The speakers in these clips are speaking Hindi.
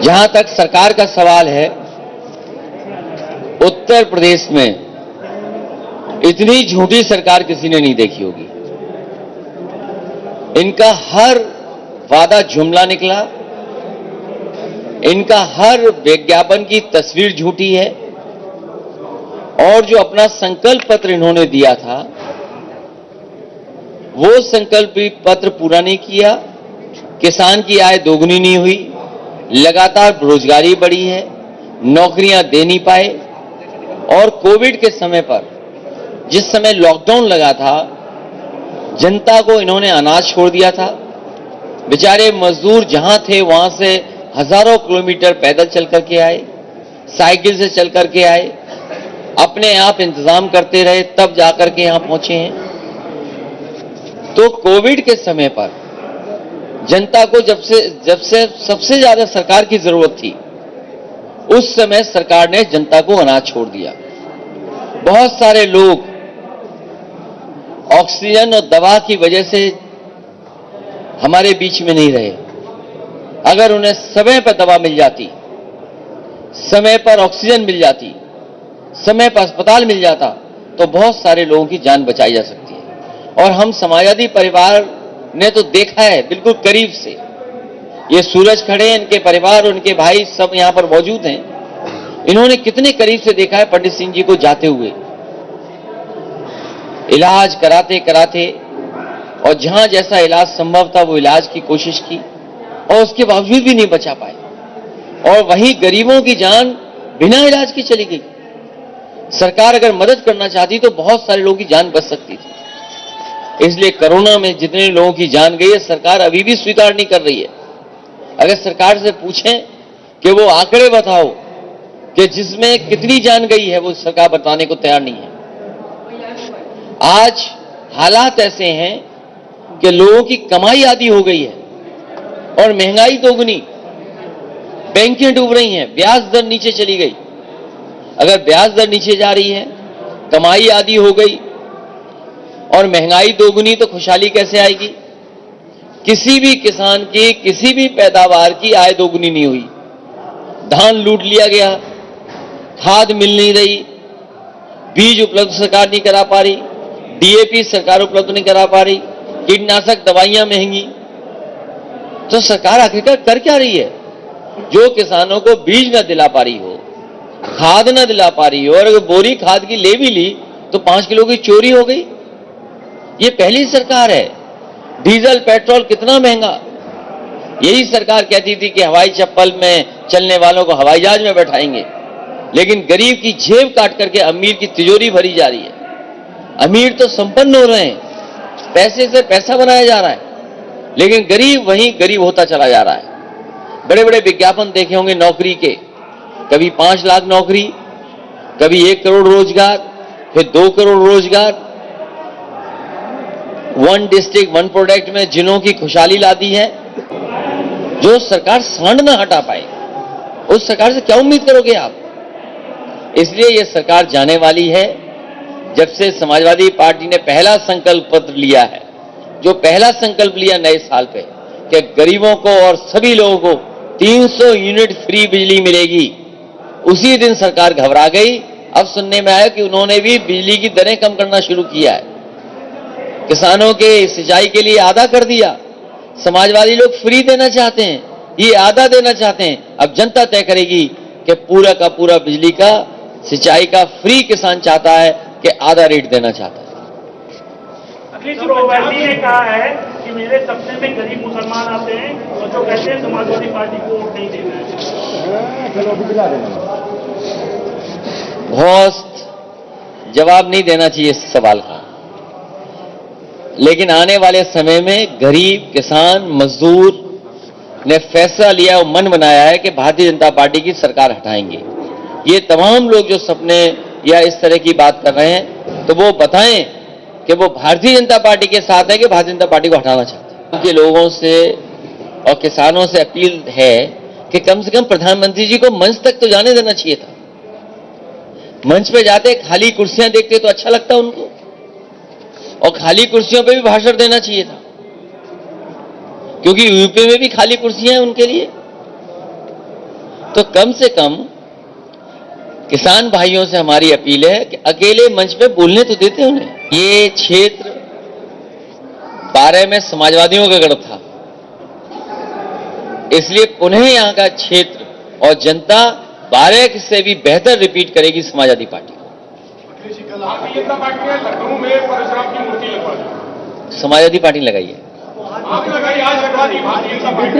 जहां तक सरकार का सवाल है, उत्तर प्रदेश में इतनी झूठी सरकार किसी ने नहीं देखी होगी। इनका हर वादा जुमला निकला, इनका हर विज्ञापन की तस्वीर झूठी है, और जो अपना संकल्प पत्र इन्होंने दिया था वो संकल्प पत्र पूरा नहीं किया। किसान की आय दोगुनी नहीं हुई, लगातार बेरोजगारी बढ़ी है, नौकरियां दे नहीं पाए, और कोविड के समय पर जिस समय लॉकडाउन लगा था, जनता को इन्होंने अनाज छोड़ दिया था। बेचारे मजदूर जहां थे वहां से हजारों किलोमीटर पैदल चल करके आए, साइकिल से चल करके आए, अपने आप इंतजाम करते रहे, तब जाकर के यहां पहुंचे हैं। तो कोविड के समय पर जनता को जब से सबसे ज्यादा सरकार की जरूरत थी, उस समय सरकार ने जनता को अनाज छोड़ दिया। बहुत सारे लोग ऑक्सीजन और दवा की वजह से हमारे बीच में नहीं रहे। अगर उन्हें समय पर दवा मिल जाती, समय पर ऑक्सीजन मिल जाती, समय पर अस्पताल मिल जाता, तो बहुत सारे लोगों की जान बचाई जा सकती है। और हम समाजवादी परिवार ने तो देखा है बिल्कुल करीब से। ये सूरज खड़े, इनके परिवार, उनके भाई सब यहां पर मौजूद हैं। इन्होंने कितने करीब से देखा है पंडित सिंह जी को जाते हुए, इलाज कराते कराते, और जहां जैसा इलाज संभव था वो इलाज की कोशिश की, और उसके बावजूद भी नहीं बचा पाए, और वहीं गरीबों की जान बिना इलाज की चली गई। सरकार अगर मदद करना चाहती तो बहुत सारे लोगों की जान बच सकती थी। इसलिए कोरोना में जितने लोगों की जान गई है, सरकार अभी भी स्वीकार नहीं कर रही है। अगर सरकार से पूछें कि वो आंकड़े बताओ कि जिसमें कितनी जान गई है, वो सरकार बताने को तैयार नहीं है। आज हालात ऐसे हैं कि लोगों की कमाई आधी हो गई है और महंगाई दोगुनी, बैंकें डूब रही हैं, ब्याज दर नीचे चली गई। अगर ब्याज दर नीचे जा रही है, कमाई आधी हो गई और महंगाई दोगुनी, तो खुशहाली कैसे आएगी? किसी भी किसान की, किसी भी पैदावार की आय दोगुनी नहीं हुई। धान लूट लिया गया, खाद मिल नहीं रही, बीज उपलब्ध सरकार नहीं करा पा रही, डीएपी सरकार उपलब्ध नहीं करा पा रही, कीटनाशक दवाइयां महंगी। तो सरकार आखिरकार कर क्या रही है? जो किसानों को बीज न दिला पा रही हो, खाद न दिला पा रही हो, और अगर बोरी खाद की ले भी ली तो 5 किलो की चोरी हो गई। ये पहली सरकार है। डीजल पेट्रोल कितना महंगा। यही सरकार कहती थी कि हवाई चप्पल में चलने वालों को हवाई जहाज में बैठाएंगे, लेकिन गरीब की जेब काट करके अमीर की तिजोरी भरी जा रही है। अमीर तो संपन्न हो रहे हैं, पैसे से पैसा बनाया जा रहा है, लेकिन गरीब वहीं गरीब होता चला जा रहा है। बड़े बड़े विज्ञापन देखे होंगे नौकरी के, कभी 5 लाख नौकरी, कभी 1 करोड़ रोजगार, फिर 2 करोड़ रोजगार। 1 डिस्ट्रिक्ट 1 प्रोडक्ट में जिलों की खुशहाली ला दी है। जो सरकार सांड ना हटा पाए, उस सरकार से क्या उम्मीद करोगे आप? इसलिए यह सरकार जाने वाली है। जब से समाजवादी पार्टी ने पहला संकल्प पत्र लिया है, जो पहला संकल्प लिया नए साल पे कि गरीबों को और सभी लोगों को 300 यूनिट फ्री बिजली मिलेगी, उसी दिन सरकार घबरा गई। अब सुनने में आया कि उन्होंने भी बिजली की दरें कम करना शुरू किया है, किसानों के सिंचाई के लिए आधा कर दिया। समाजवादी लोग फ्री देना चाहते हैं, ये आधा देना चाहते हैं। अब जनता तय करेगी कि पूरा का पूरा बिजली का, सिंचाई का फ्री किसान चाहता है कि आधा रेट देना चाहता है। अखिलेश ओवैसी ने कहा है कि मेरे सपने में गरीब मुसलमान आते हैं और जो कहते हैं समाजवादी पार्टी को वोट नहीं देना है। बहुत जवाब नहीं देना चाहिए इस सवाल का, लेकिन आने वाले समय में गरीब, किसान, मजदूर ने फैसला लिया और मन बनाया है कि भारतीय जनता पार्टी की सरकार हटाएंगे। ये तमाम लोग जो सपने या इस तरह की बात कर रहे हैं, तो वो बताएं कि वो भारतीय जनता पार्टी के साथ है कि भारतीय जनता पार्टी को हटाना चाहते हैं। उनके लोगों से और किसानों से अपील है कि कम से कम प्रधानमंत्री जी को मंच तक तो जाने देना चाहिए था। मंच पे जाते खाली कुर्सियां देखते तो अच्छा लगता उनको, और खाली कुर्सियों पे भी भाषण देना चाहिए था, क्योंकि यूपी में भी खाली कुर्सियां हैं उनके लिए। तो कम से कम किसान भाइयों से हमारी अपील है कि अकेले मंच पे बोलने तो देते उन्हें। ये क्षेत्र 12 में समाजवादियों का गढ़ था, इसलिए पुनः यहां का क्षेत्र और जनता 12 से भी बेहतर रिपीट करेगी समाजवादी पार्टी। भारतीय जनता पार्टी ने लखनऊ में परशुराम की मूर्ति लगवा दी, समाजवादी पार्टी लगाई है। आप लगाई, आज लगवा दी भारतीय जनता पार्टी।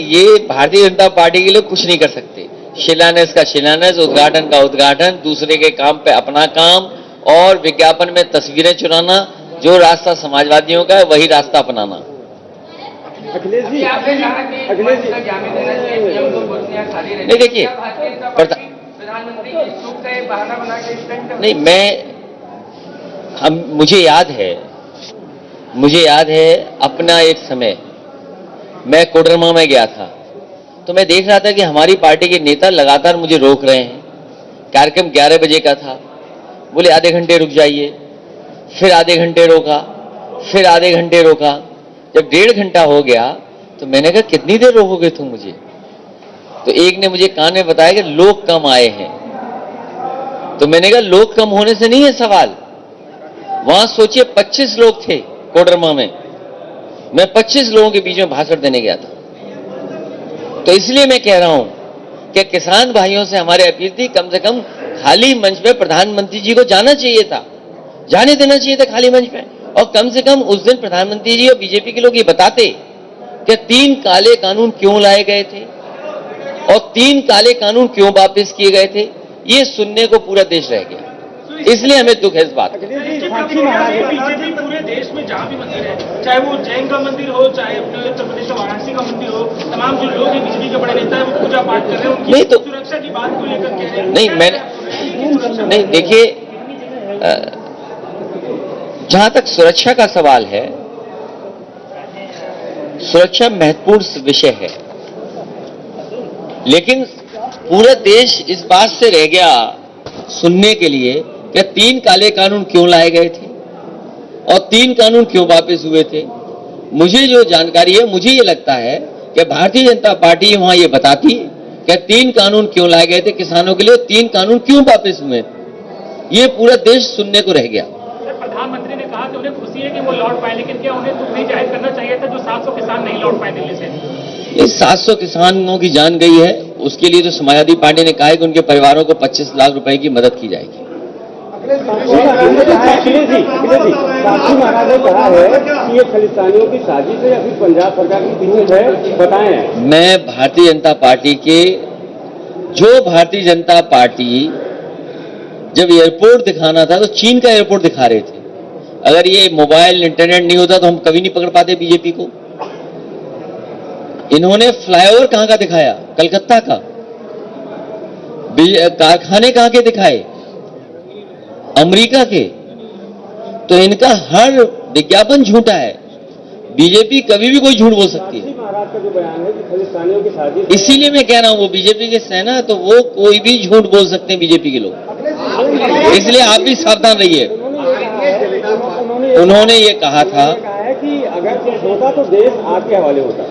ये भारतीय जनता पार्टी के लिए कुछ नहीं कर सकते। शिलान्यास का शिलान्यास, उद्घाटन का उद्घाटन, दूसरे के काम पे अपना काम और विज्ञापन में तस्वीरें चुराना, जो रास्ता समाजवादियों का है वही रास्ता अपनाना। अखिलेश जी, अखिलेश जी जामीन देना चाहिए, पीएम को कुर्सियां खाली रहती हैं। नहीं देखिए, प्रधानमंत्री की चूक का बहाना बना के स्टैंड नहीं, मुझे याद है अपना एक समय मैं कोडरमा में गया था, तो मैं देख रहा था कि हमारी पार्टी के नेता लगातार मुझे रोक रहे हैं। कार्यक्रम 11 बजे का था, बोले आधे घंटे रुक जाइए, फिर आधे घंटे रोका, फिर आधे घंटे रोका। जब 1.5 घंटा हो गया तो मैंने कहा कितनी देर रोकोगे तुम मुझे? तो एक ने मुझे कान में बताया कि लोग कम आए हैं। तो मैंने कहा लोग कम होने से नहीं है सवाल, वहां सोचिए 25 लोग थे कोडरमा में, मैं 25 लोगों के बीच में भाषण देने गया था। तो इसलिए मैं कह रहा हूं कि किसान भाइयों से हमारी अपील थी, कम से कम खाली मंच पे प्रधानमंत्री जी को जाना चाहिए था, जाने देना चाहिए था खाली मंच पे। और कम से कम उस दिन प्रधानमंत्री जी और बीजेपी के लोग ये बताते कि 3 काले कानून क्यों लाए गए थे और 3 काले कानून क्यों वापस किए गए थे, ये सुनने को पूरा देश रह गया। इसलिए हमें दुख है इस बात का। बीजेपी पूरे देश में जहाँ भी मंदिर है, चाहे वो जैन का मंदिर हो, चाहे अपने उत्तर प्रदेश का वाराणसी का मंदिर हो, तमाम जो लोग हैं बीजेपी के बड़े नेता है वो पूजा पाठ कर रहे हैं, उनकी नहीं तो सुरक्षा की बात को लेकर कह रहे हैं। नहीं, मैंने नहीं, देखिए जहां तक सुरक्षा का सवाल है, सुरक्षा महत्वपूर्ण विषय है, लेकिन पूरा देश इस बात से रह गया सुनने के लिए कि 3 काले कानून क्यों लाए गए थे और 3 कानून क्यों वापस हुए थे। मुझे जो जानकारी है, मुझे ये लगता है कि भारतीय जनता पार्टी वहां ये बताती कि 3 कानून क्यों लाए गए थे किसानों के लिए, 3 कानून क्यों वापस हुए, ये पूरा देश सुनने को रह गया। प्रधानमंत्री ने कहा कि उन्हें खुशी है कि वो लौट पाए, लेकिन क्या उन्हें दुख नहीं जाहिर करना चाहिए था जो 700 किसान नहीं लौट पाए दिल्ली से? इस 700 किसानों की जान गई है, उसके लिए तो समाजवादी पार्टी ने कहा है कि उनके परिवारों को 25 लाख रुपए की मदद की जाएगी। अखिलेश जी, साक्षी महाराज ने कहा है कि ये खालिस्तानियों की साजिश है या फिर पंजाब सरकार की टीम है, बताएं। मैं भारतीय जनता पार्टी के, जो भारतीय जनता पार्टी जब एयरपोर्ट दिखाना था तो चीन का एयरपोर्ट दिखा रहे थे। अगर ये मोबाइल इंटरनेट नहीं होता तो हम कभी नहीं पकड़ पाते बीजेपी को। इन्होंने फ्लाईओवर कहां का दिखाया? कलकत्ता का। कारखाने कहां के दिखाए? अमेरिका के। तो इनका हर विज्ञापन झूठा है। बीजेपी कभी भी कोई झूठ बोल सकती है। महाराज का जो बयान है कि खालिस्तानियों की साजिश, इसीलिए मैं कह रहा हूं वो बीजेपी के सेना, तो वो कोई भी झूठ बोल सकते हैं बीजेपी के लोग, इसलिए आप भी सावधान रहिए। उन्होंने ये कहा था कि अगर कुछ होता तो देश आपके हवाले होता।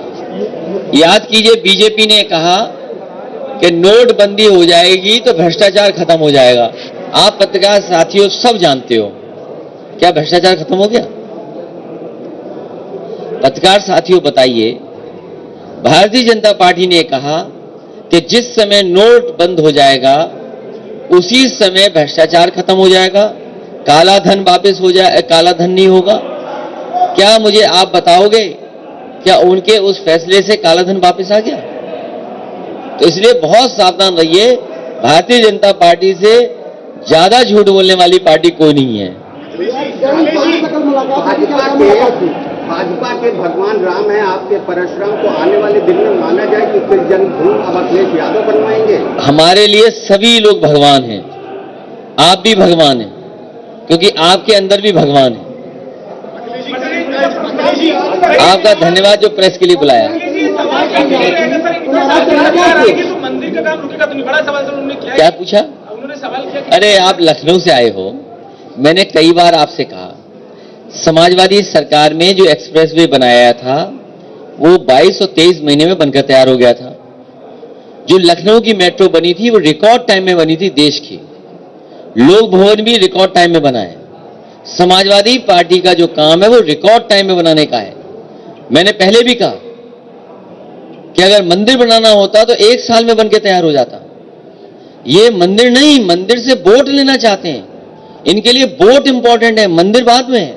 याद कीजिए, बीजेपी ने कहा कि नोटबंदी हो जाएगी तो भ्रष्टाचार खत्म हो जाएगा। आप पत्रकार साथियों सब जानते हो, क्या भ्रष्टाचार खत्म हो गया? पत्रकार साथियों बताइए, भारतीय जनता पार्टी ने कहा कि जिस समय नोट बंद हो जाएगा उसी समय भ्रष्टाचार खत्म हो जाएगा, काला धन वापस हो जाए, काला धन नहीं होगा। क्या मुझे आप बताओगे क्या उनके उस फैसले से काला धन वापस आ गया? तो इसलिए बहुत सावधान रहिए, भारतीय जनता पार्टी से ज्यादा झूठ बोलने वाली पार्टी कोई नहीं है। भाजपा के भगवान राम है, आपके परशुराम को आने वाले दिन में माना जाए कि फिर जन्मभूमि अब अखिलेश यादव बनवाएंगे। हमारे लिए सभी लोग भगवान हैं, आप भी भगवान हैं, क्योंकि आपके अंदर भी भगवान है। आपका धन्यवाद जो प्रेस के लिए बुलाया। मंदिर का काम रुकेगा तो नहीं, बड़ा सवाल उन्होंने किया। क्या पूछा? उन्होंने सवाल किया। अरे आप लखनऊ से आए हो, मैंने कई बार आपसे कहा समाजवादी सरकार में जो एक्सप्रेसवे बनाया था वो 22 और 23 महीने में बनकर तैयार हो गया था। जो लखनऊ की मेट्रो बनी थी वो रिकॉर्ड टाइम में बनी थी देश की। लोक भवन भी रिकॉर्ड टाइम में बना है। समाजवादी पार्टी का जो काम है वो रिकॉर्ड टाइम में बनाने का है। मैंने पहले भी कहा कि अगर मंदिर बनाना होता तो 1 साल में बनकर तैयार हो जाता। ये मंदिर नहीं, मंदिर से वोट लेना चाहते हैं। इनके लिए वोट इंपॉर्टेंट है, मंदिर बाद में है।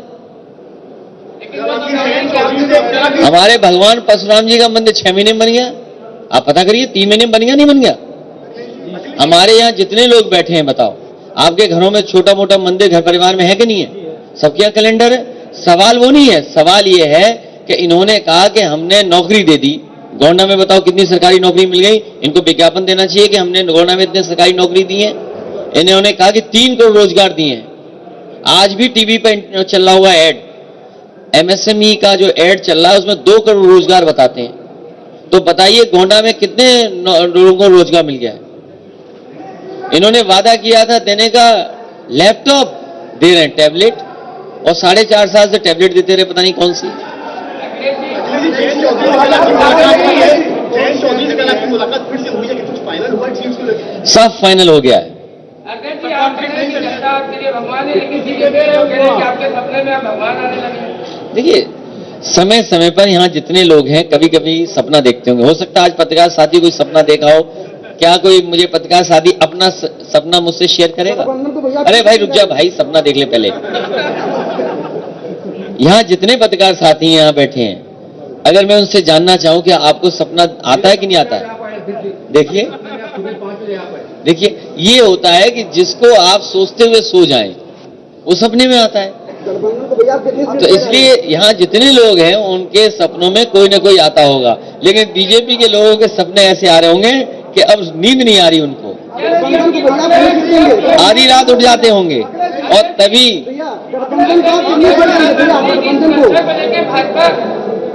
हमारे भगवान परशुराम जी का मंदिर 6 महीने में बन गया। आप पता करिए 3 महीने में बन गया नहीं बन गया। हमारे यहां जितने लोग बैठे हैं बताओ, आपके घरों में छोटा मोटा मंदिर घर परिवार में है कि नहीं है? सबके यहाँ कैलेंडर है। सवाल वो नहीं है, सवाल ये है कि इन्होंने कहा कि हमने नौकरी दे दी। गोंडा में बताओ कितनी सरकारी नौकरी मिल गई। इनको विज्ञापन देना चाहिए कि हमने गोंडा में इतने सरकारी नौकरी दी है। इन्होंने कहा कि 3 करोड़ रोजगार दिए हैं। आज भी टीवी पर चल रहा हुआ एड, एमएसएमई का जो एड चल रहा है उसमें 2 करोड़ रोजगार बताते हैं। तो बताइए गोंडा में कितने लोगों को रोजगार मिल गया है? इन्होंने वादा किया था देने का, लैपटॉप दे रहे हैं, टैबलेट, और 4.5 साल से टैबलेट देते रहे, पता नहीं कौन सी। सब फाइनल हो गया है। देखिए समय समय पर यहाँ जितने लोग हैं कभी कभी सपना देखते होंगे। हो सकता है आज पत्रकार साथी कोई सपना देखा हो। क्या कोई मुझे पत्रकार साथी अपना सपना मुझसे शेयर करेगा? अरे भाई रुक जा भाई, सपना देख ले पहले। यहाँ जितने पत्रकार साथी यहाँ बैठे हैं, अगर मैं उनसे जानना चाहूं कि आपको सपना आता है कि नहीं आता है? देखिए ये होता है कि जिसको आप सोचते हुए सो जाएं वो सपने में आता है। तो इसलिए यहाँ जितने लोग हैं उनके सपनों में कोई ना कोई आता होगा। लेकिन बीजेपी के लोगों के सपने ऐसे आ रहे होंगे कि अब नींद नहीं आ रही उनको, आधी रात उठ जाते होंगे। और तभी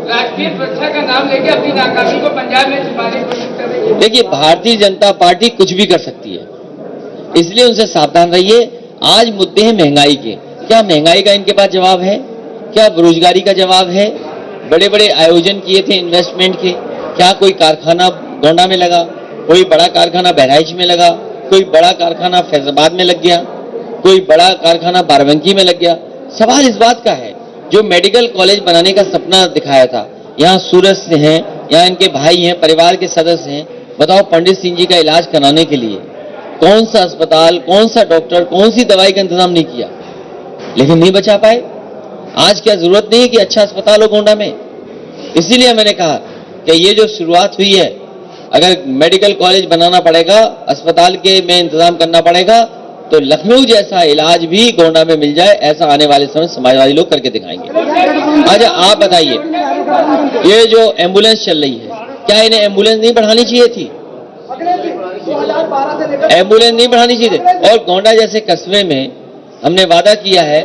राष्ट्रीय सुरक्षा का नाम लेके अपनी नाकामी को पंजाब में छुपाने की कोशिश कर रही है। देखिए भारतीय जनता पार्टी कुछ भी कर सकती है, इसलिए उनसे सावधान रहिए। आज मुद्दे हैं महंगाई के। क्या महंगाई का इनके पास जवाब है? क्या बेरोजगारी का जवाब है? बड़े बड़े आयोजन किए थे इन्वेस्टमेंट के, क्या कोई कारखाना गोंडा में लगा? कोई बड़ा कारखाना बहराइच में लगा? कोई बड़ा कारखाना फैजाबाद में लग गया? कोई बड़ा कारखाना बाराबंकी में लग गया? सवाल इस बात का है, जो मेडिकल कॉलेज बनाने का सपना दिखाया था, यहाँ सूरत से हैं, यहाँ इनके भाई हैं, परिवार के सदस्य हैं। बताओ पंडित सिंह जी का इलाज कराने के लिए कौन सा अस्पताल, कौन सा डॉक्टर, कौन सी दवाई का इंतजाम नहीं किया, लेकिन नहीं बचा पाए। आज क्या जरूरत नहीं है कि अच्छा अस्पताल हो गोंडा में? इसीलिए मैंने कहा कि ये जो शुरुआत हुई है, अगर मेडिकल कॉलेज बनाना पड़ेगा, अस्पताल के में इंतजाम करना पड़ेगा, तो लखनऊ जैसा इलाज भी गोंडा में मिल जाए, ऐसा आने वाले समय समाजवादी लोग करके दिखाएंगे। अच्छा आप बताइए, ये जो एम्बुलेंस चल रही है, क्या इन्हें एम्बुलेंस नहीं बढ़ानी चाहिए थी? एम्बुलेंस नहीं बढ़ानी चाहिए थी। और गोंडा जैसे कस्बे में हमने वादा किया है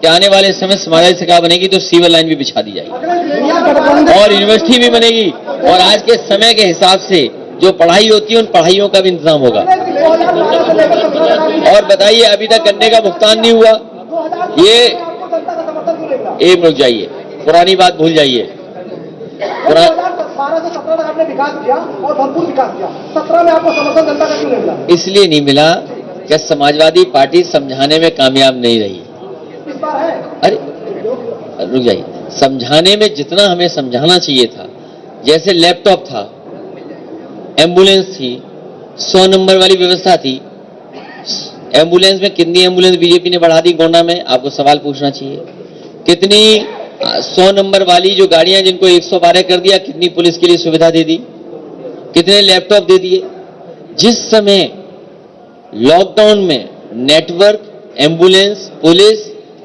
कि आने वाले समय समाजवादी सरकार बनेगी तो सीवर लाइन भी बिछा दी जाएगी और यूनिवर्सिटी भी बनेगी, और आज के समय के हिसाब से जो पढ़ाई होती है उन पढ़ाइयों का भी इंतजाम होगा। और बताइए अभी तक गन्ने का भुगतान नहीं हुआ। ये रुक जाइए, पुरानी बात भूल जाइए। 12 से 17 तक आपने विकास किया और भरपूर विकास किया, 17 में आपको समर्थन जनता का क्यों नहीं मिला? इसलिए नहीं मिला कि समाजवादी पार्टी समझाने में कामयाब नहीं रही। इस बार है। अरे रुक जाइए, समझाने में जितना हमें समझाना चाहिए था, जैसे लैपटॉप था, एम्बुलेंस थी, 100 नंबर वाली व्यवस्था थी। एम्बुलेंस में कितनी एम्बुलेंस बीजेपी ने बढ़ा दी गोंडा में? आपको सवाल पूछना चाहिए। कितनी 100 नंबर वाली जो गाड़ियां जिनको 112 कर दिया, कितनी पुलिस के लिए सुविधा दे दी, कितने लैपटॉप दे दिए। जिस समय लॉकडाउन में नेटवर्क, एम्बुलेंस, पुलिस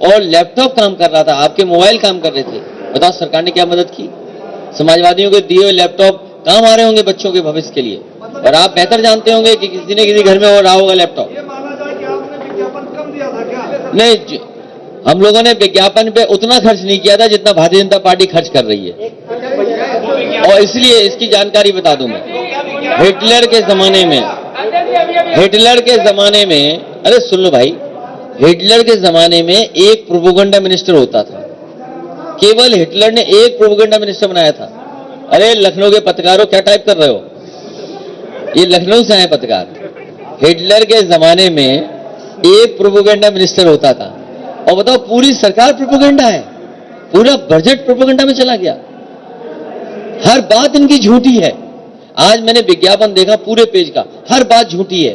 और लैपटॉप काम कर रहा था, आपके मोबाइल काम कर रहे थे, बताओ सरकार ने क्या मदद की? समाजवादियों को दिए हुए लैपटॉप काम आ रहे होंगे बच्चों के भविष्य के लिए, और आप बेहतर जानते होंगे कि किसी न किसी घर में हो रहा होगा लैपटॉप। ये माना जाए कि आपने विज्ञापन कम दिया था क्या? नहीं, हम लोगों ने विज्ञापन पे उतना खर्च नहीं किया था जितना भारतीय जनता पार्टी खर्च कर रही है। और इसलिए इसकी जानकारी बता दूं मैं, हिटलर के जमाने में, अरे सुन लो भाई, हिटलर के जमाने में एक प्रोपेगेंडा मिनिस्टर होता था। केवल हिटलर ने एक प्रोपेगेंडा मिनिस्टर बनाया था। अरे लखनऊ के पत्रकारों क्या टाइप कर रहे हो? ये लखनऊ से आए पत्रकार। हिटलर के जमाने में एक प्रोपेगेंडा मिनिस्टर होता था और बताओ पूरी सरकार प्रोपेगेंडा है, पूरा बजट प्रोपेगेंडा में चला गया। हर बात इनकी झूठी है। आज मैंने विज्ञापन देखा पूरे पेज का, हर बात झूठी है।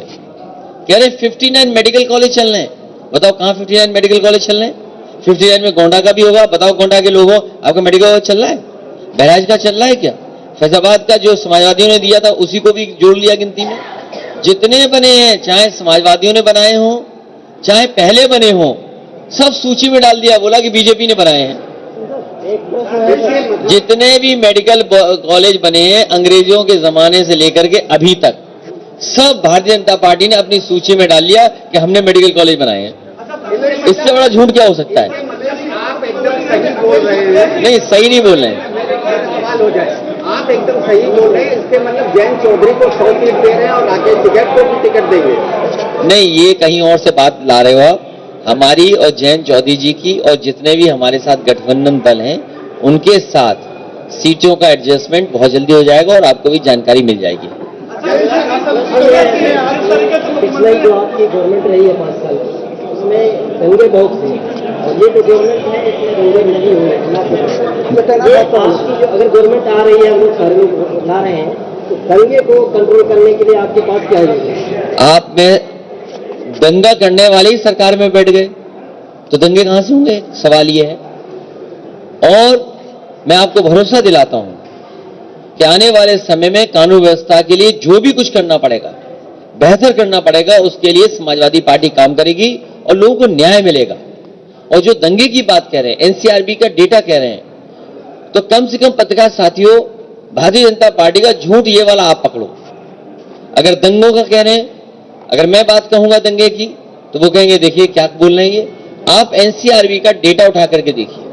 कह रहे 59 मेडिकल कॉलेज चल रहे हैं। बताओ कहां 59 मेडिकल कॉलेज चल रहे हैं? 59 में गोंडा का भी होगा। बताओ गोंडा के लोगों आपका मेडिकल कॉलेज चल रहा है? बहराइच का चल रहा है क्या? फैजाबाद का जो समाजवादियों ने दिया था उसी को भी जोड़ लिया गिनती में। जितने बने हैं, चाहे समाजवादियों ने बनाए हों चाहे पहले बने हों, सब सूची में डाल दिया, बोला कि बीजेपी ने बनाए हैं। जितने भी मेडिकल कॉलेज बने हैं अंग्रेजों के जमाने से लेकर के अभी तक, सब भारतीय जनता पार्टी ने अपनी सूची में डाल लिया कि हमने मेडिकल कॉलेज बनाए हैं। इससे बड़ा झूठ क्या हो सकता है? आप एकदम सही बोल रहे हैं। नहीं, सही नहीं बोल रहे हैं। सवाल हो जाए, आप एकदम सही बोल रहे हैं। इसके मतलब जयंत चौधरी को 100 सीट दे रहे हैं और राकेश टिकैत को भी टिकट देंगे। नहीं, ये कहीं और से बात ला रहे हो आप। हमारी और जयंत चौधरी जी की और जितने भी हमारे साथ गठबंधन दल हैं उनके साथ सीटों का एडजस्टमेंट बहुत जल्दी हो जाएगा और आपको भी जानकारी मिल जाएगी। पिछले जो आपकी गवर्नमेंट रही है 5 साल उसमें दंगे बहुत थे और ये जो गवर्नमेंट है इसमें दंगे नहीं हुए। ये पास की जो अगर गवर्नमेंट आ रही है, हम लोग सारे लोग उठा रहे हैं, तो दंगे को कंट्रोल करने के लिए आपके पास क्या है? आप में दंगा करने वाले ही सरकार में बैठ गए तो दंगे कहां से होंगे? सवाल ये है। और मैं आपको भरोसा दिलाता हूं कि आने वाले समय में कानून व्यवस्था के लिए जो भी कुछ करना पड़ेगा, बेहतर करना पड़ेगा, उसके लिए समाजवादी पार्टी काम करेगी और लोगों को न्याय मिलेगा। और जो दंगे की बात कह रहे हैं, एनसीआरबी का डेटा कह रहे हैं, तो कम से कम पत्रकार साथियों, भारतीय जनता पार्टी का झूठ ये वाला आप पकड़ो। अगर दंगों का कह रहे हैं, अगर मैं बात कहूंगा दंगे की तो वो कहेंगे देखिए क्या बोल रहे हैं ये। आप एनसीआरबी का डेटा उठा करके देखिए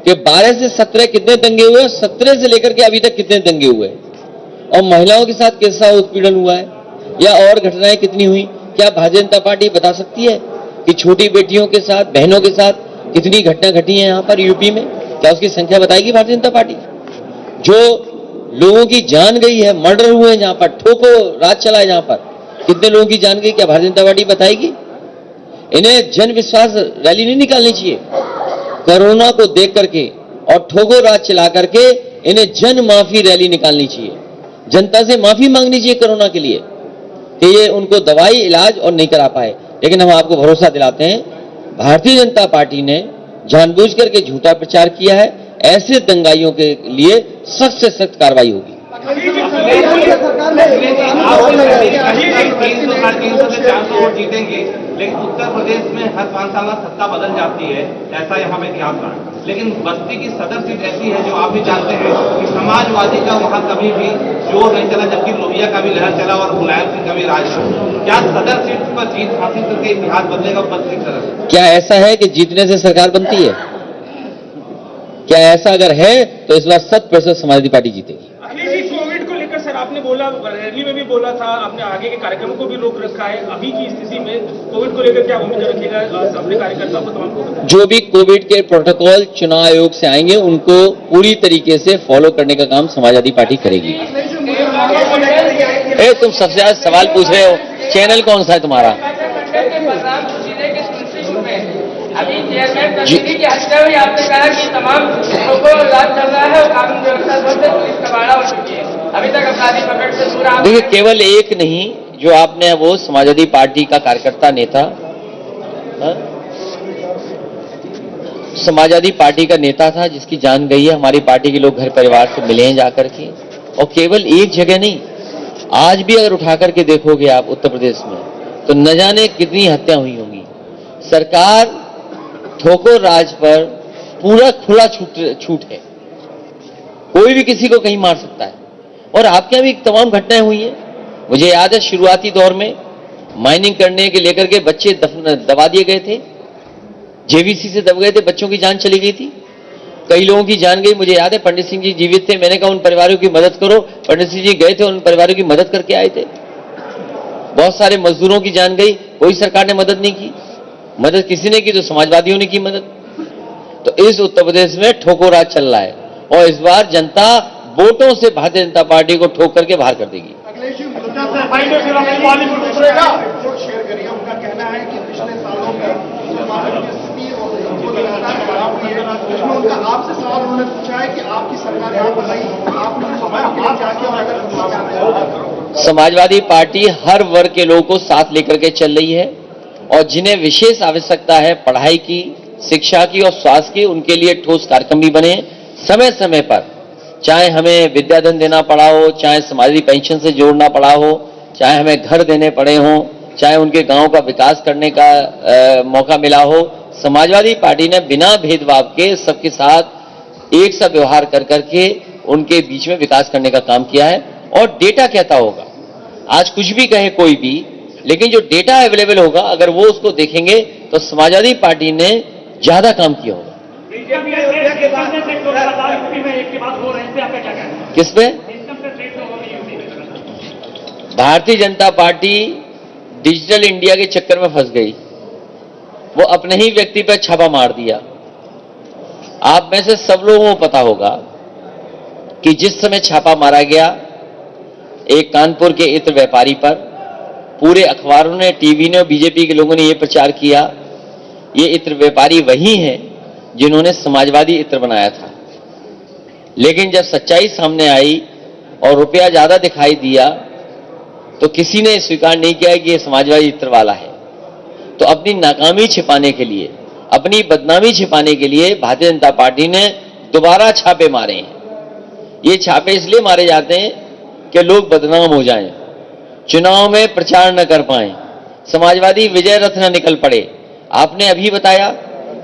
कि 12 से 17 कितने दंगे हुए, 17 से लेकर के अभी तक कितने दंगे हुए, और महिलाओं के साथ कैसा उत्पीड़न हुआ है या और घटनाएं कितनी हुई। क्या भारतीय जनता पार्टी बता सकती है कि छोटी बेटियों के साथ, बहनों के साथ कितनी घटना घटी है यहाँ पर यूपी में? क्या उसकी संख्या बताएगी भारतीय जनता पार्टी? जो लोगों की जान गई है, मर्डर हुए हैं जहां पर, ठोको राज चला है जहां पर, कितने लोगों की जान गई, क्या भारतीय जनता पार्टी बताएगी? इन्हें जन विश्वास रैली नहीं निकालनी चाहिए कोरोना को देख करके और ठोको राज चला करके, इन्हें जन माफी रैली निकालनी चाहिए, जनता से माफी मांगनी चाहिए कोरोना के लिए कि ये उनको दवाई इलाज और नहीं करा पाए। लेकिन हम आपको भरोसा दिलाते हैं भारतीय जनता पार्टी ने जानबूझ करके झूठा प्रचार किया है। ऐसे दंगाइयों के लिए सख्त से सख्त कार्रवाई होगी। 300 से 400 वोट जीतेंगे, लेकिन उत्तर प्रदेश में हर 5 साल बाद सत्ता बदल जाती है, ऐसा यहाँ में इतिहास रहा। लेकिन बस्ती की सदर सीट ऐसी है जो आप भी जानते हैं कि समाजवादी का वहाँ कभी भी जोर नहीं चला, जबकि लोहिया का भी लहर चला और मुलायम सिंह का भी राज था। क्या सदर सीट पर जीत हासिल करके इतिहास बदलेगा बस्ती की सदर? क्या ऐसा है कि जीतने से सरकार बनती है? क्या ऐसा अगर है तो इस बार 100% समाजवादी पार्टी जीतेगी। कोविड को लेकर सर आपने बोला, रैली में भी बोला था, आपने आगे के कार्यक्रमों को भी रोक रखा है। अभी की स्थिति में कोविड को लेकर क्या उम्मीद रखिएगा अपने कार्यकर्ताओं को, तमाम को? जो भी कोविड के प्रोटोकॉल चुनाव आयोग से आएंगे उनको पूरी तरीके से फॉलो करने का काम समाजवादी पार्टी करेगी। तुम सबसे ज्यादा सवाल पूछ रहे हो, चैनल कौन सा है तुम्हारा? अभी चेयरमैन प्रतिनिधि की हत्या हुई, आपने कहा कि तमाम लोगों को राज चल रहा है और कानून व्यवस्था बहुत पुलिस कबाड़ा हो चुकी है, अभी तक अपराधी पकड़ से दूर। देखिए, केवल एक नहीं जो आपने वो समाजवादी पार्टी का कार्यकर्ता नेता, समाजवादी पार्टी का नेता था जिसकी जान गई है। हमारी पार्टी के लोग घर परिवार से मिले हैं जाकर के, और केवल एक जगह नहीं, आज भी अगर उठा करके देखोगे आप उत्तर प्रदेश में तो न जाने कितनी हत्या हुई होंगी। सरकार ठोको राज पर पूरा खुला छूट है, कोई भी किसी को कहीं मार सकता है। और आपके यहां भी तमाम घटनाएं हुई हैं। मुझे याद है शुरुआती दौर में माइनिंग करने के लेकर के बच्चे दबा दिए गए थे, जेवीसी से दब गए थे, बच्चों की जान चली गई थी, कई लोगों की जान गई। मुझे याद है पंडित सिंह जी जीवित थे, मैंने कहा उन परिवारों की मदद करो, पंडित सिंह जी गए थे, उन परिवारों की मदद करके आए थे। बहुत सारे मजदूरों की जान गई, कोई सरकार ने मदद नहीं की। मदद किसी ने की तो समाजवादियों ने की मदद। तो इस उत्तर प्रदेश में ठोको राज चल रहा है और इस बार जनता वोटों से भारतीय जनता पार्टी को ठोक करके बाहर कर देगी। रिपोर्ट शेयर करिए। उनका कहना है कि पिछले सालों में मुसलमानों की स्थिति और वो लगातार खराब हुई है। उसमें उनका आपसे सवाल उन्होंने पूछा है कि आपकी सरकार यहाँ पर आई, आपने मुसलमानों के लिए क्या किया और अगर समाजवादी पार्टी हर वर्ग के लोगों को साथ लेकर के चल रही है और जिन्हें विशेष आवश्यकता है पढ़ाई की, शिक्षा की और स्वास्थ्य की, उनके लिए ठोस कार्यक्रम भी बने समय समय पर। चाहे हमें विद्याधन देना पड़ा हो, चाहे समाजी पेंशन से जोड़ना पड़ा हो, चाहे हमें घर देने पड़े हों, चाहे उनके गांव का विकास करने का मौका मिला हो, समाजवादी पार्टी ने बिना भेदभाव के सबके साथ एक सा व्यवहार कर करके उनके बीच में विकास करने का काम किया है। और डेटा कहता होगा, आज कुछ भी कहे कोई भी, लेकिन जो डेटा अवेलेबल होगा अगर वो उसको देखेंगे तो समाजवादी पार्टी ने ज्यादा काम किया होगा। किस पे? Bharatiya Janata party digital India के चक्कर में फंस गई। वो अपने ही व्यक्ति पर छापा मार दिया। आप में से सब लोगों को पता होगा कि जिस समय छापा मारा गया एक कानपुर के इत्र व्यापारी पर, पूरे अखबारों ने, टीवी ने और बीजेपी के लोगों ने यह प्रचार किया ये इत्र व्यापारी वही हैं जिन्होंने समाजवादी इत्र बनाया था। लेकिन जब सच्चाई सामने आई और रुपया ज्यादा दिखाई दिया तो किसी ने स्वीकार नहीं किया कि ये समाजवादी इत्र वाला है। तो अपनी नाकामी छिपाने के लिए, अपनी बदनामी छिपाने के लिए भारतीय जनता पार्टी ने दोबारा छापे मारे हैं। ये छापे इसलिए मारे जाते हैं कि लोग बदनाम हो जाएं, चुनाव में प्रचार न कर पाएं, समाजवादी विजय रथ न निकल पड़े। आपने अभी बताया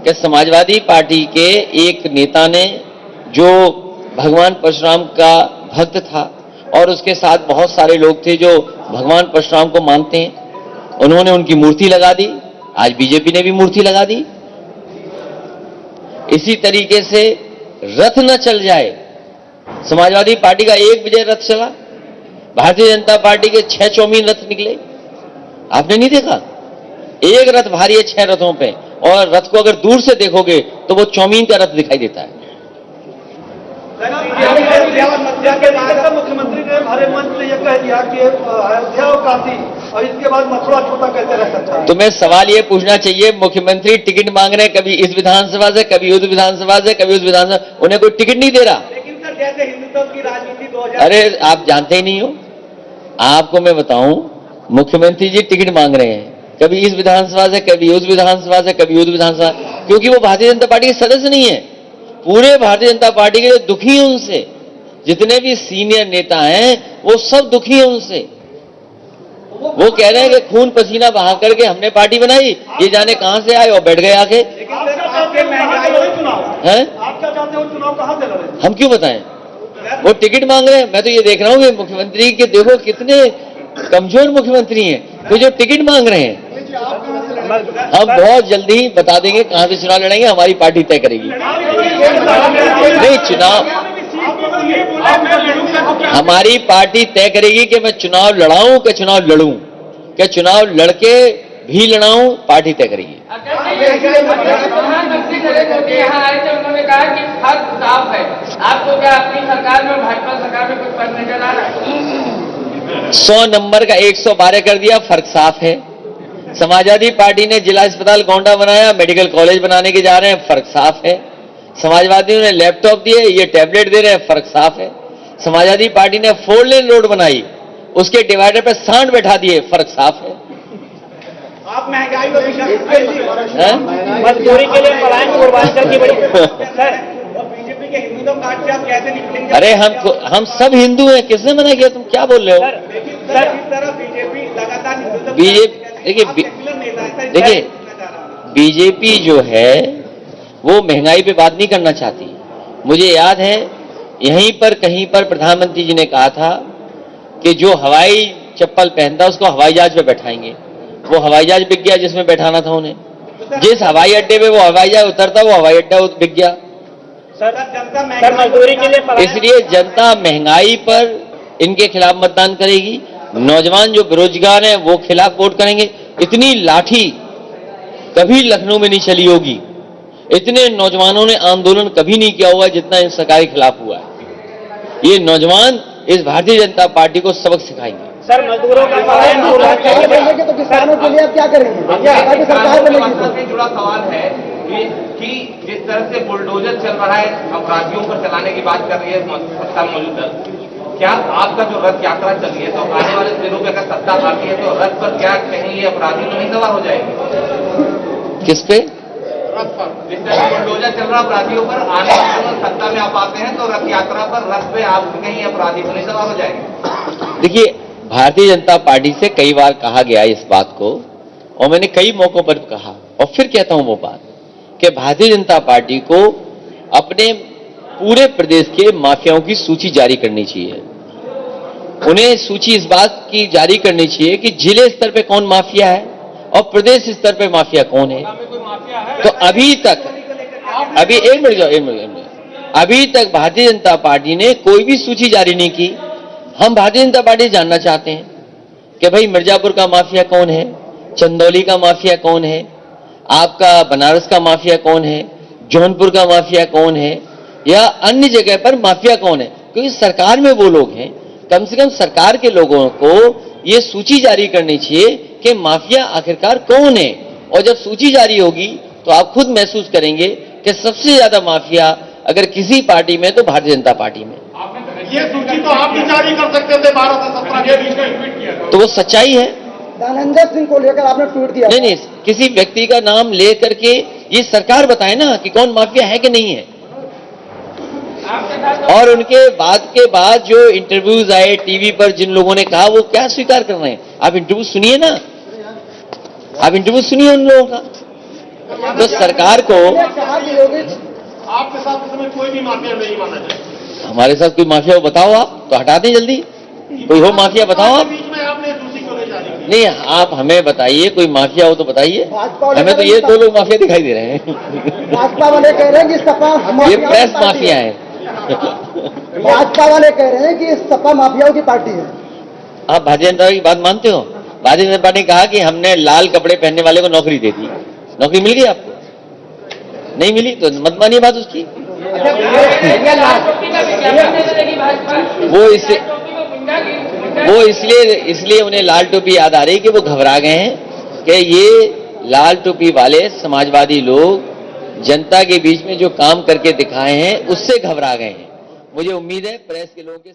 कि समाजवादी पार्टी के एक नेता ने, जो भगवान परशुराम का भक्त था और उसके साथ बहुत सारे लोग थे जो भगवान परशुराम को मानते हैं, उन्होंने उनकी मूर्ति लगा दी। आज बीजेपी ने भी मूर्ति लगा दी। इसी तरीके से रथ न चल जाए। समाजवादी पार्टी का एक विजय रथ चला, भारतीय जनता पार्टी के 6 चौमीन रथ निकले। आपने नहीं देखा? एक रथ भारी है 6 रथों पे, और रथ को अगर दूर से देखोगे तो वो चौमीन का रथ दिखाई देता है। मुख्यमंत्री ने हमारे मंच से यह कह दिया कि अयोध्या और काशी और इसके बाद मथुरा छोटा कैसे रह सकता है। तुम्हें सवाल ये पूछना चाहिए, मुख्यमंत्री टिकट मांग रहे हैं, कभी इस विधानसभा से, कभी उस विधानसभा से, कभी उस विधानसभा, उन्हें कोई टिकट नहीं दे रहा। लेकिन सर जैसे हिंदुत्व की राजनीति 2000 अरे आप जानते ही नहीं हो। आपको मैं बताऊं, मुख्यमंत्री जी टिकट मांग रहे हैं, कभी इस विधानसभा से, कभी उस विधानसभा से, कभी उस विधानसभा, क्योंकि वो भारतीय जनता पार्टी के सदस्य नहीं है। पूरे भारतीय जनता पार्टी के जो दुखी हैं उनसे, जितने भी सीनियर नेता हैं वो सब दुखी हैं उनसे। वो कह रहे हैं कि खून पसीना बहा करके हमने पार्टी बनाई, ये जाने कहां से आए और बैठ गए आके। आप क्या चाहते हो चुनाव कहां से लड़े? हम क्यों बताएं? वो टिकट मांग रहे हैं। मैं तो ये देख रहा हूं कि मुख्यमंत्री के देखो कितने कमजोर मुख्यमंत्री हैं, तो जो टिकट मांग रहे हैं। हम बहुत जल्दी ही बता देंगे कहां से चुनाव लड़ेंगे, हमारी पार्टी तय करेगी। नहीं, चुनाव हमारी पार्टी तय करेगी कि मैं चुनाव लड़ाऊं कि चुनाव लड़ूं, कि चुनाव लड़के भी लड़ाऊं, पार्टी तय करेगी। प्रधानमंत्री नरेंद्र मोदी यहाँ आए थे, उन्होंने कहा कि फर्क साफ है। आपको क्या अपनी सरकार में, भाजपा सरकार में कुछ फर्क नजर आ रहा है? 100 नंबर का 112 कर दिया, फर्क साफ है। समाजवादी पार्टी ने जिला अस्पताल गोंडा बनाया, मेडिकल कॉलेज बनाने के जा रहे हैं, फर्क साफ है। समाजवादियों ने लैपटॉप दिए, ये टैबलेट दे रहे हैं, फर्क साफ है। समाजवादी पार्टी ने 4 लेन रोड बनाई, उसके डिवाइडर पे सांड बैठा दिए, फर्क साफ है। आप महंगाई को मजदूरी के लिए पलायन पूर्वांचल की बड़ी सर बीजेपी के हिंदुत्व कार्ड से आप कैसे निकलेंगे? अरे हम सब हिंदू हैं, किसने मना किया? तुम क्या बोल रहे हो? सर इस तरह बीजेपी लगातार हिंदुत्व देखिए बीजेपी जो है वो महंगाई पे बात नहीं करना चाहती। मुझे याद है यहीं पर कहीं पर प्रधानमंत्री जी ने कहा था कि जो हवाई चप्पल पहनता उसको हवाई जहाज पे बैठाएंगे। वो हवाई जहाज बिक गया जिसमें बैठाना था उन्हें। जिस हवाई अड्डे पे वो हवाई जहाज उतरता वो हवाई अड्डा बिक गया। सर मजदूरी के लिए इसलिए जनता महंगाई पर इनके खिलाफ मतदान करेगी। नौजवान जो बेरोजगार हैं वो खिलाफ वोट करेंगे। इतनी लाठी कभी लखनऊ में नहीं चली होगी, इतने नौजवानों ने आंदोलन कभी नहीं किया हुआ जितना इन सरकार के खिलाफ हुआ है। ये नौजवान इस भारतीय जनता पार्टी को सबक सिखाएंगे। सर मजदूरों का पलायन हो रहा है तो किसानों के लिए आप क्या करेंगे? ताकि सरकार बनेगी। से जुड़ा सवाल है कि जिस तरह से बुलडोजर चल रहा है, अपराधियों पर चलाने की बात कर रही है सत्ता मौजूद दल, क्या आपका जो रथ यात्रा चली है तो आने वाले दिनों में अगर सत्ता आती है तो रथ पर क्या कहीं ये अपराधी तो नहीं सवार हो जाएंगे? किस पे? रथ पर जिस तरह से बुलडोजर चल रहा अपराधियों पर, आने वाले दिनों में सत्ता में आप आते हैं तो रथ यात्रा पर रथ पे आप कहीं अपराधी तो नहीं सवार हो जाएंगे? देखिए, भारतीय जनता पार्टी से कई बार कहा गया इस बात को, और मैंने कई मौकों पर कहा और फिर कहता हूं वो बात कि भारतीय जनता पार्टी को अपने पूरे प्रदेश के माफियाओं की सूची जारी करनी चाहिए। उन्हें सूची इस बात की जारी करनी चाहिए कि जिले स्तर पे कौन माफिया है और प्रदेश स्तर पे माफिया कौन है। तो अभी तक, एक मिनट, अभी तक भारतीय जनता पार्टी ने कोई भी सूची जारी नहीं की। हम भारतीय जनता पार्टी जानना चाहते हैं कि भाई मिर्जापुर का माफिया कौन है, चंदौली का माफिया कौन है, आपका बनारस का माफिया कौन है, जौनपुर का माफिया कौन है, या अन्य जगह पर माफिया कौन है। क्योंकि सरकार में वो लोग हैं, कम से कम सरकार के लोगों को ये सूची जारी करनी चाहिए कि माफिया आखिरकार कौन है। और जब सूची जारी होगी तो आप खुद महसूस करेंगे कि सबसे ज्यादा माफिया अगर किसी पार्टी में तो भारतीय जनता पार्टी में। ये सूची तो आप भी जारी कर सकते थे 12 से 17 के बीच में ट्वीट किया था। तो वो सच्चाई है। दानंजय सिंह को लेकर आपने ट्वीट किया। नहीं, किसी व्यक्ति का नाम ले करके ये सरकार बताए ना कि कौन माफिया है कि नहीं है। और उनके बाद जो इंटरव्यूज आए टीवी पर, जिन लोगों ने कहा, वो क्या स्वीकार कर रहे हैं। आप इंटरव्यू सुनिए ना, आप इंटरव्यू सुनिए उन लोगों का। तो सरकार को आपके साथ इस समय कोई भी माफिया नहीं माना जाए। हमारे साथ कोई माफिया हो बताओ, आप तो हटा दें जल्दी। कोई हो माफिया बताओ आप। बीच में आपने सूची को ले जारी की। नहीं, आप हमें बताइए, कोई माफिया हो तो बताइए। हमें तो ये 2 लोग माफिया दिखाई दे रहे हैं। भाजपा वाले कह रहे हैं कि सपा ये प्रेस माफिया है। भाजपा वाले कह रहे हैं कि सपा माफियाओं की पार्टी है। आप भारतीय जनता की बात मानते हो? भारतीय जनता पार्टी ने कहा कि हमने लाल कपड़े पहनने वाले को नौकरी दे दी। नौकरी मिल गई आपको? नहीं मिली तो मत मानिए बात उसकी। वो इसलिए उन्हें लाल टोपी याद आ रही कि वो घबरा गए हैं कि ये लाल टोपी वाले समाजवादी लोग जनता के बीच में जो काम करके दिखाए हैं उससे घबरा गए हैं। मुझे उम्मीद है प्रेस के लोगों के